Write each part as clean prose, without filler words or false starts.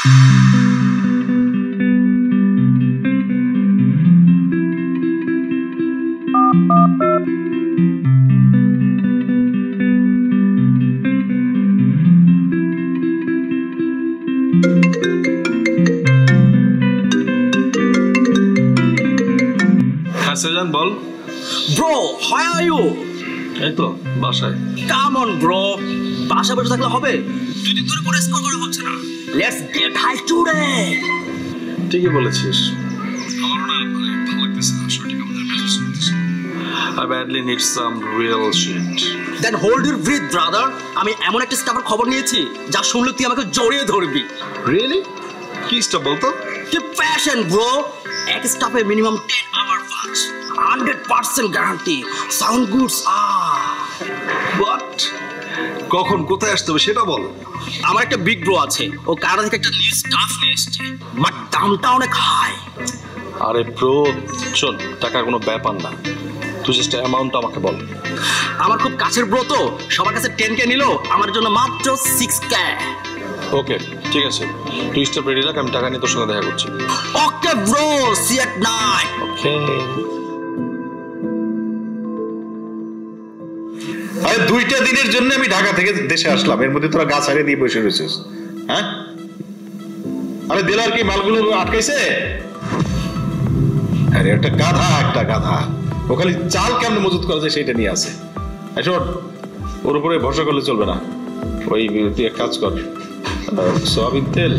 Sajan, bol. Bro, how are you? এই তো বাসায়। Come on, bro. বাসায় বসে থাকলে হবে? দুই দিন ধরে কোনো স্কোর করা হচ্ছে না। Let's get high today. ঠিকই বলেছিস। আমারও না ভালো লাগতেছে না, সঠিক আমাদের ম্যাচ চলতেছে। I badly need some real shit. Then hold your breath, brother. আমি এমন একটা স্টাফের খবর নিয়েছি যা শুনলে তুই আমাকে জড়িয়ে ধরবি। Really? কি স্টাফ বলতো? কি প্যাশন, bro. এক স্টাফে minimum 10 hour watch. 100% guarantee. Sound goods. What? কখন কোথায় আসতে হবে সেটা বল। আমার একটা বিগ ব্রো আছে, ও কানাডা থেকে একটা নিউ স্টাফ নিয়ে এসেছে, বাট দামটা অনেক হাই। আরে ব্রো, চল, টাকার কোনো ব্যাপার না, তুই জাস্ট অ্যামাউন্টটা আমাকে বল। আমার খুব কাছের ব্রো তো, সবার কাছে 10K নিল, আমার জন্য মাত্র 6K। ওকে, ঠিক আছে, তুই স্টাফ রেডি রাখ, আমি টাকা নিয়ে তোর সঙ্গে দেখা করছি। Okay bro, see at night. Okay. আরে 2টা দিনের জন্য আমি ঢাকা থেকে দেশে আসলাম, এর মধ্যে তোরা গাছ হারিয়ে দিয়ে বসে রয়েছিস, হ্যাঁ? আরে দেলার কি মালগুলো আটকাইছে? আরে একটা গাধা, ও খালি চাল কেমন মজুত করা যায় সেটা নিয়ে আসে। শোন, ওর উপরে ভরসা করলে চলবে না, ওই তুই এক কাজ কর, সয়াবিন তেল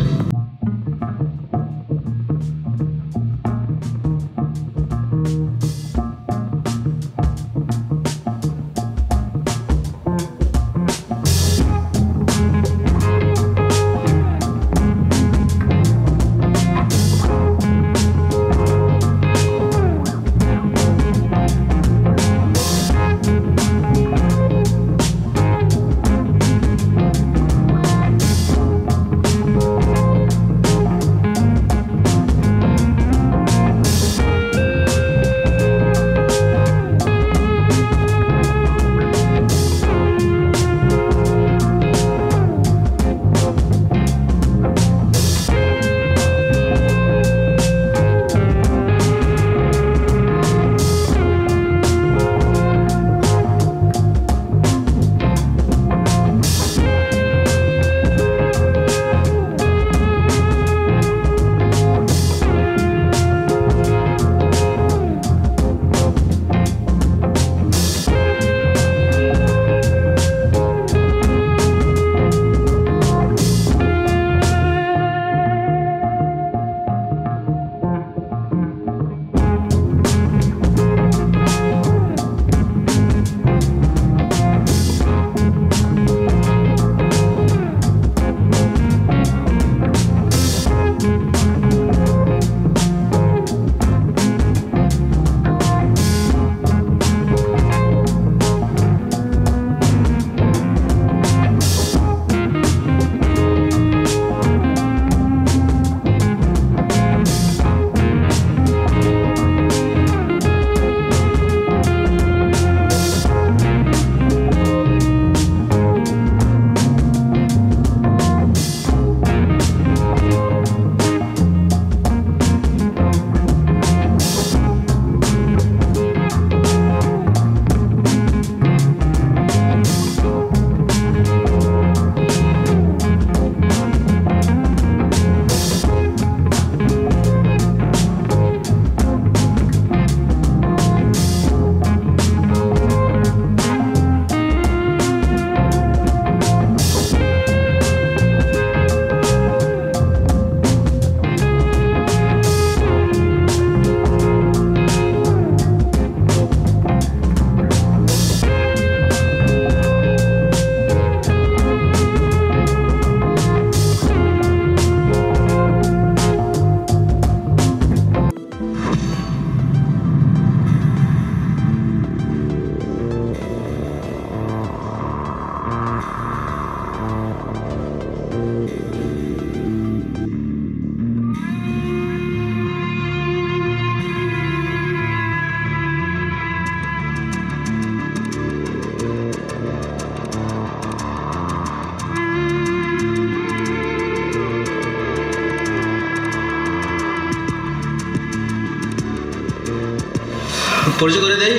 পরিচয় করে দেই,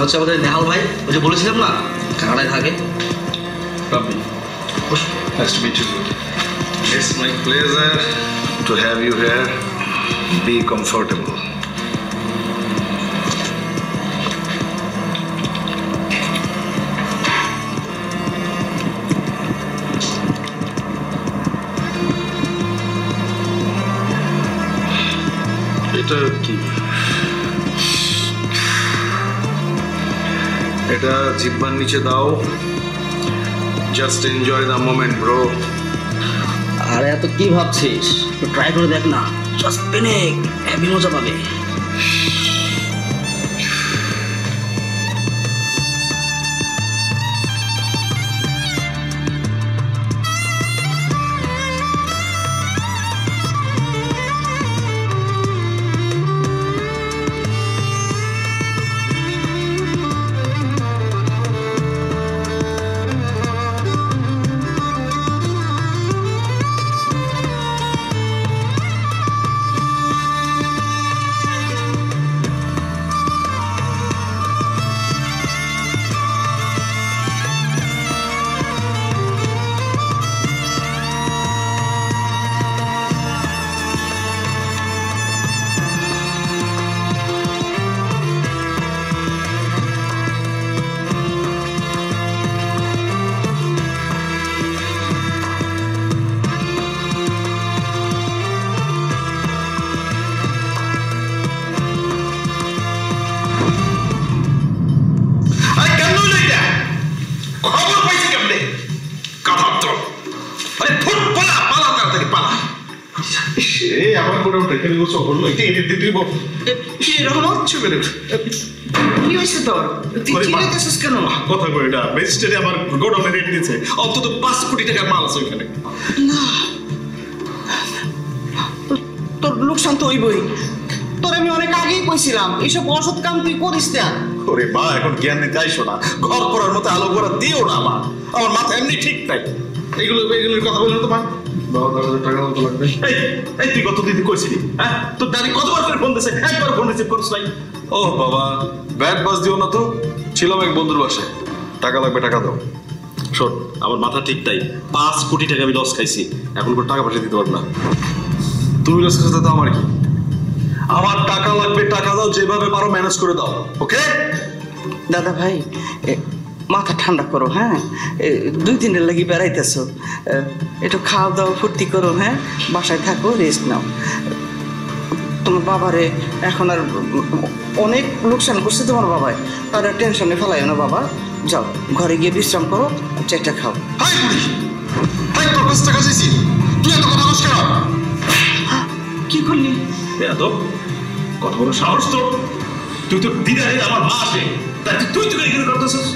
হচ্ছে আমাদের নেহাল ভাই। ওই যে বলেছিলাম না কানাডায় থাকে। Ravi, nice to meet you. It's my pleasure to have you here. Be comfortable. এটা কি? এটা জিহ্বার নিচে দাও। Just enjoy the moment bro. আরে এত কি ভাবছিস, ট্রাই করে দেখ না, জাস্ট পেনেক, হেভি মজা পাবে। কথা কই এটা ম্যাজিস্ট্রেটে আমার গোডাউনে রেট দিয়েছে, অন্তত 5 কোটি টাকার মাল আছে ওখানে। না তোর লোকসান তো হইবই, তোর আমি অনেক আগেই কইছিলাম এইসব অসৎ কাম তুই করিস না। ওরে মা, এখন জ্ঞান দিতে আইসো না, ঘর পড়ার মতো আলো করা দিও না। আমার মাথা এমনি ঠিক নাই। এগুলোর কথা বললেন তো মা। 10,000 টাকা মতো লাগবে। এই তুই কত দিদি কইছিলি? হ্যাঁ, তোর দাদি কতবার করে ফোন দিয়েছে, একবার ফোন রিসিভ করিস নাই। ও বাবা, ব্যাড বাস দিও না তো। ছিলাম এক বন্ধুর বাসায়, টাকা লাগবে, টাকা দাও। শোন, আমার মাথা ঠিক তাই, 5 কোটি টাকা আমি লস খাইছি, এখন কোনো টাকা পয়সা দিতে পারবো না। তুমি লস খাইছো তো আমার কি? আমার টাকা লাগবে, টাকা দাও, যেভাবে পারো ম্যানেজ করে দাও। ওকে দাদা ভাই, মাথা ঠান্ডা করো। হ্যাঁ, 2 দিনের লাগি বেড়াইতেছো, একটু খাওয়া দাওয়া ফুর্তি করো। হ্যাঁ, বাসায় থাকো, রেস্ট নাও। তোমার বাবারে এখন আর অনেক লোকসান করছে তোমার বাবায়, তার টেনশনে ফেলাইও না বাবা। যাও ঘরে গিয়ে বিশ্রাম করো, চারটা খাও। হাই বুড়ি, হাই তোর কাছে টাকা চাইছি, তুই এত কথা বলছিস কেন? কি করলি? তো কত বড় সাহস তোর! তুই তো দিদারে আমার মা আসে, তাই তুই তো এখানে করতেছিস।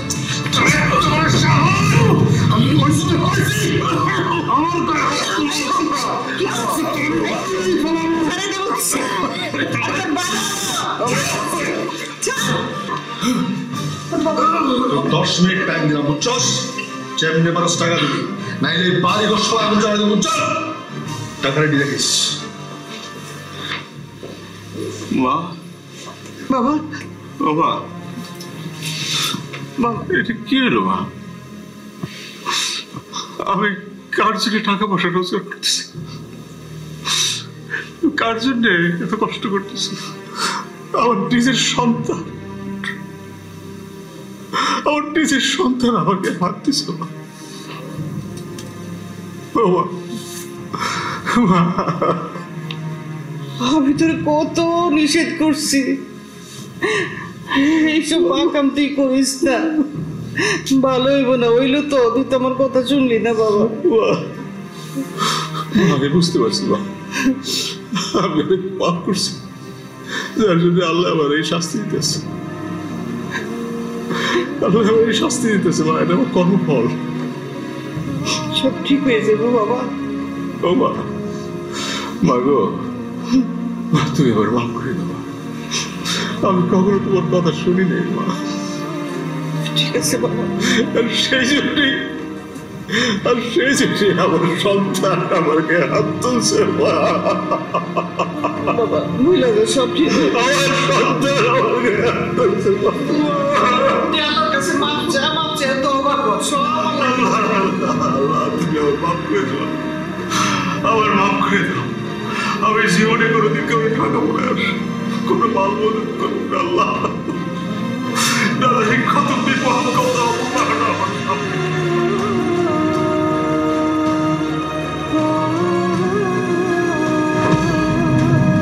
দশ মিনিট টাইম দিলাম, বুঝছস? যেমনি পারস টাকা দিবি, নাইলে বাড়ি ঘর সব আগুন জ্বালা দেবো। চল, টাকা রেডি রাখিস। মা, বাবা, বাবা, বাবা, এটা কি হলো মা? আমি কার জন্য টাকা পয়সা রোজগার করতেছি? কার জন্য এত কষ্ট করতেছি? আমার নিজের সন্তান, আমার নিজের সন্তান আমাকে হাত দিছে। আমি তোর কত নিষেধ করছি, এইসব কাম তুই করিস না, ভালো হইব না। হইলো তো তুই তো আমার কথা শুনলি না বাবা। আমি বুঝতে পারছি মা, আমি অনেক পাপ করছি, যার জন্য আল্লাহ আমার এই শাস্তি দিতেছে। আল্লাহ আমার এই শাস্তি দিতেছে মা, এটা আমার কর্মফল। সব ঠিক হয়ে যাবো বাবা। ও মা, মা গো, তুমি এবার মাফ করে দেবো। আমি কখনো তোমার কথা শুনি নাই মা। ঠিক আছে বাবা। আর সেই জন্যই আমার সন্তান আমাকে হাত তুলছে মা। বাবা ভুলে গো, সব ঠিক হয়ে যাবে। আমার সন্তান আমাকে ধরছে বাবা। তুই আমার কাছে মাপ চা, তওবা কর, সব আল্লাহ আল্লাহ, তুমি আমার মাফ করে দাও, আমার মাফ করে দাও। আমি জীবনে কোনোদিন কাউকে ঠকাবো না, কোনো মাল মদত করবো না আল্লাহ।